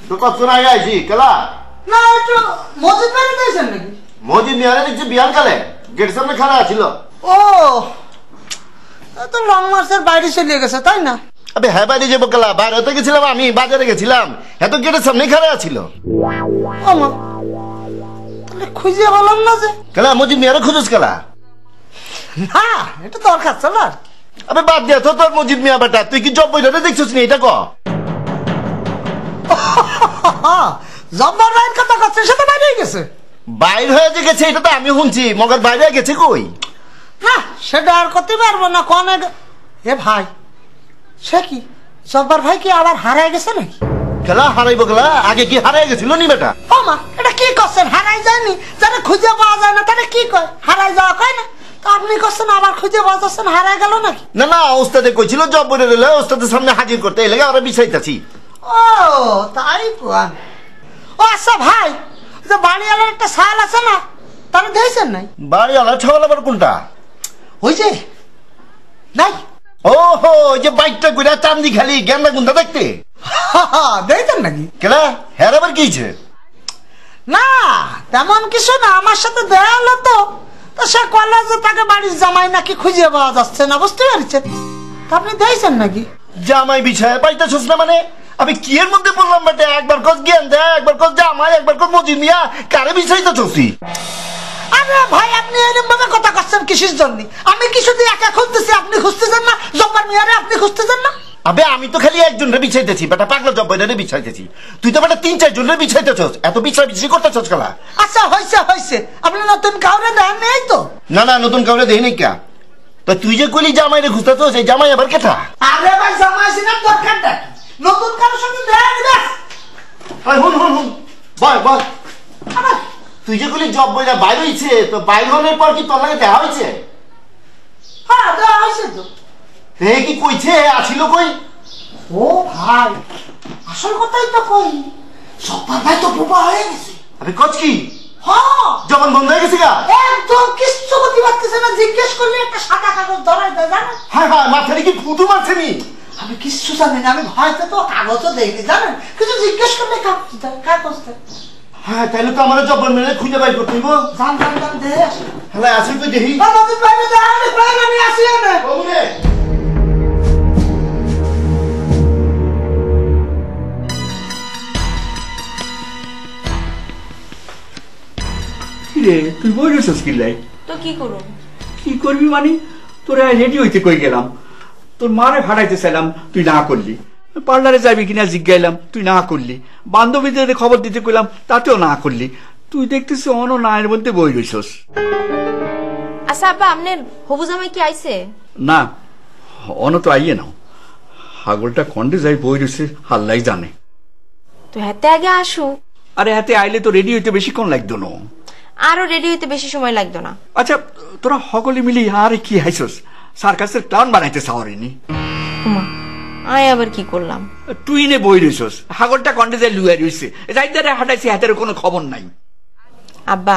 তো কতক্ষণ আগে আইছি কেলা? না একটু মসজিদ বাইরে দিয়েছেন নাকি? মসজিদ নিয়ে দেখছি বিয়ার কালে গেট সামনে খাড়া ছিল। ও তো লং মার্চের বাইরে চলে গেছে তাই না? আবে হ্যাঁ বাইরে যাবো কেলা, বাইরে হতে গেছিলাম, আমি বাজারে গেছিলাম, এত গেটের সামনে খাড়া ছিল। ও মা, তাহলে খুঁজে বললাম না যে কেলা মসজিদ নিয়ে খুঁজুস কেলা? না এটা দরকার চল। আবে বাদ দিয়া তো তোর মসজিদ মিয়া বেটা, তুই কি জব বইটা দেখছিস নি? এটা ক জব্বর ভাইয়ের কথা করছে, সে তো বাইরে গেছে। বাইর হয়ে যে গেছে এটা তো আমি শুনছি, মগর বাইরে গেছে কই? না সেটা আর করতে পারবো না। কোন এ ভাই সে কি জব্বর ভাই কি আবার হারায় গেছে নাকি? খেলা হারাইবো খেলা, আগে কি হারাই গেছিল নি বেটা? ও মা, এটা কি করছেন? হারাই যায়নি, যারা খুঁজে পাওয়া যায় না তাহলে কি কয় হারাই যাওয়া কয় না? তো আপনি করছেন আবার খুঁজে পাওয়া যাচ্ছেন, হারাই গেল নাকি? না না, ওস্তাদে কইছিল জব বলে দিলে ওস্তাদের সামনে হাজির করতে, এই লেগে আমরা বিষাইতাছি। ও তাই পুয়ান। ও আচ্ছা ভাই, যে বাড়িওয়ালার একটা শাল আছে না, তারা দিয়েছেন নাই? বাড়িওয়ালা ছাওয়াল আবার কোনটা? ওই যে নাই, ওহো ওই যে বাইকটা ঘুরে চান্দি খালি গেন্দা গুন্দা দেখতে দিয়েছেন নাকি? কেলা হ্যাঁ আবার কি হয়েছে? না তেমন কিছু না, আমার সাথে দেয়া হলো তো সে কলেজে তাকে বাড়ির জামাই নাকি খুঁজে পাওয়া যাচ্ছে না, বুঝতে পারছেন? আপনি দিয়েছেন নাকি? জামাই বিছায় পাইতেছস না মানে? আমি কি এর মধ্যে বললাম বেটা, একবার কস জ্ঞান দেয়, একবার কস জামাই, একবার কস মজিদ মিয়া, কারে বিছাইতেছসি? আরে ভাই আপনি এরকম ভাবে কথা করছেন কিসের জন্য? আমি কি শুধু একা খুঁজতেছি, আপনি খুঁজতেছেন না? জব্বার মিয়ারে আপনি খুঁজতেছেন না? আবে আমি তো খালি একজনের বিছাইতেছি বেটা, পাগলা জব্বাইরে বিছাইতেছি। তুই তো বেটা 3-4 জনের বিছাইতেছস, এত বিছাই বিছাই করতেছস খেলা। আচ্ছা হইছে হইছে, আপনি নতুন কাউরে দেন নেই তো? না না, নতুন কাউরে দেই নাই কা। তো তুই যে কইলি জামাইরে খুঁজতেছস, এই জামাই আবার কেটা? আরে ভাই জামাই সিনা দরকারটা কি? নতুন কারোর সঙ্গে দেয়া দিবেন? আই হুন হুন হুন, বল বল। তুই যে কইলি জব বইরা বাইরে হইছে, তো বাইরে হওয়ার পর কি তোর লাগে দেখা হইছে? হ্যাঁ দেয়া হইছে তো। হে কি কইছে আসিল কই? ও ভাই আসল কথাই তো কই, জব্বার ভাই তো বোবা হয়ে গেছে। আরে কচ কি? হ্যাঁ জবান বন্ধ হয়ে গেছে গা? একদম কিচ্ছু করতে পারতেছে না, জিজ্ঞেস করলে একটা সাদা কাগজ ধরাই দেয় জানেন? হ্যাঁ হ্যাঁ, মাথায় কি ফুটু মারছে নি? আমি কিচ্ছু জানি না, আমি ভয়তে তো কাগজও দেইনি জানেন, কিছু জিজ্ঞেস করলে কাগজ দেয়, কাগজ দেয়। হ্যাঁ তাইলে তো আমার জব্বার মেরে খুঁজে বাই করতে হইব। জান জান জান দেখে আসি। হ্যাঁ আসি কই দেখি। আমাদের বাইরে যায় না, বাইরে আমি আসি না। ওরে রে তুই বই রয়েছিস কি লাই? তো কি করুন? কি করবি মানে, তোরা রেডি হইতে কই গেলাম, তোর মারে ভাড়াইতে চাইলাম, তুই না করলি। পার্লারে যাবি কিনা জিজ্ঞাইলাম, তুই না করলি। বান্ধবীদের খবর দিতে কইলাম, তাতেও না করলি। তুই দেখতেছি অন নায়ের মধ্যে বই রইছস। আচ্ছা আব্বা আপনার হবু জামাই কি আইছে? না অন তো আইয়ে নাও, হাগলটা কন্ডে যাই বই রইছে হাল্লাই জানে। তো হাতে আগে আসু। আরে হাতে আইলে তো রেডি হইতে বেশিক্ষণ লাগতো না। আরো রেডি হইতে বেশি সময় লাগতো না। আচ্ছা তোরা সকলে মিলি আরে কি হাইছস, সার্কাসের ক্লাউন বানাইতে চাওয়ারিনি? আয় আবার কি করলাম? তুই নে বই রইছস, হাগলটা কন্ডে যাই লুয়াই রইছে, যাইদারে হাঁটাইছি, হাতের কোনো খবর নাই। আব্বা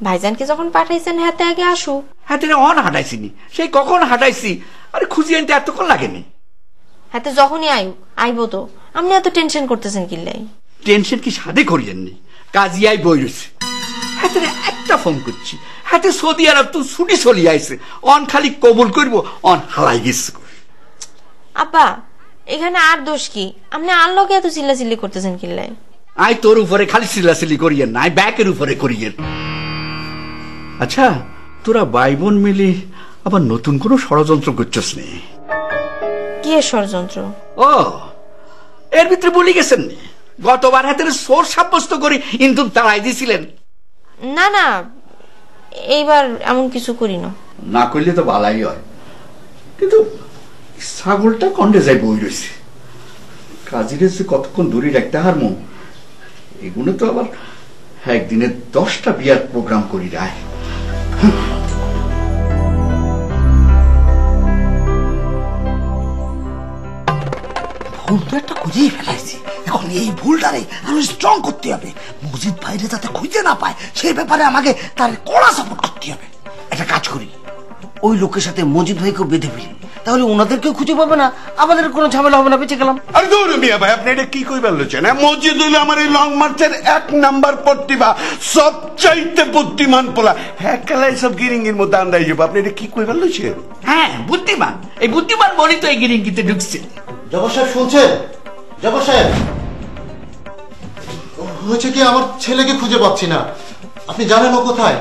ভাইজানকে যখন পাঠাইছেন হাতে আগে আসু। হাতে অন হাঁটাইছিনি, সেই কখন হাঁটাইছি, আরে খুঁজি আনতে এতক্ষণ লাগেনি। হাতে যখনই আইবো তো, আপনি এত টেনশন করতেছেন কিল্লাই? টেনশন কি সাদে করিয়েননি, কাজিয়াই বই রয়েছে। হাতে একটা ফোন করছি, হাতে সৌদি আরব তুই ছুটি চলি আইছে, অন খালি কবুল করবো, অন হালাই গেছে। আব্বা এখানে আর দোষ কি? আপনি আর লোকে এত চিল্লাচিল্লি করতেছেন কিল্লাই? আই তোর উপরে খালি চিল্লাচিল্লি করিয়েন না, আই ব্যাকের উপরে করিয়েন। আচ্ছা তোরা ভাই বোন মিলি আবার নতুন কোনো ষড়যন্ত্র করছস নি? কি ষড়যন্ত্র? ও এর ভিতরে বলি গেছেন নি, গতবার হাতের সোর সাব্যস্ত করে ইন্দুন তাড়াই দিয়েছিলেন। না না এইবার এমন কিছু করি না। না করলে তো ভালাই হয়, কিন্তু ছাগলটা কন্ডে যাই বই রয়েছে, কাজিরে যে কতক্ষণ দূরে রাখতে হারমো, এগুলো তো আবার একদিনে 10টা বিয়ার প্রোগ্রাম করি রায়। ভুল তো একটা খুঁজেই ফেলাইছি, এখন এই ভুলটারে আরো স্ট্রং করতে হবে। মজিদ ভাইরে যাতে খুঁজে না পায় সেই ব্যাপারে আমাকে তার কড়া সাপোর্ট করতে হবে। একটা কাজ করি, ওই লোকের সাথে মজিদ ভাইকেও বেঁধে ফেলি, তাহলে ওনাদেরকেও খুঁজে পাবে না, আমাদের কোনো ঝামেলা হবে না, বেঁচে গেলাম। আরে দৌড় মিয়া ভাই, আপনি এটা কি কইবার লইছেন? মসজিদ হইলো আমার এই লং মার্চের 1 নাম্বার প্রতিভা, সবচাইতে বুদ্ধিমান পোলা, হ্যাঁ খেলাই সব গিরিঙ্গির মধ্যে আন্দাই যাবো। আপনি এটা কি কইবার লইছেন? হ্যাঁ বুদ্ধিমান, এই বুদ্ধিমান বলি তো এই গিরিঙ্গিতে ঢুকছে। জগৎ সাহেব শুনছেন? জগৎ সাহেব, হয়েছে কি আমার ছেলেকে খুঁজে পাচ্ছি না। আপনি জানেন ও কোথায়?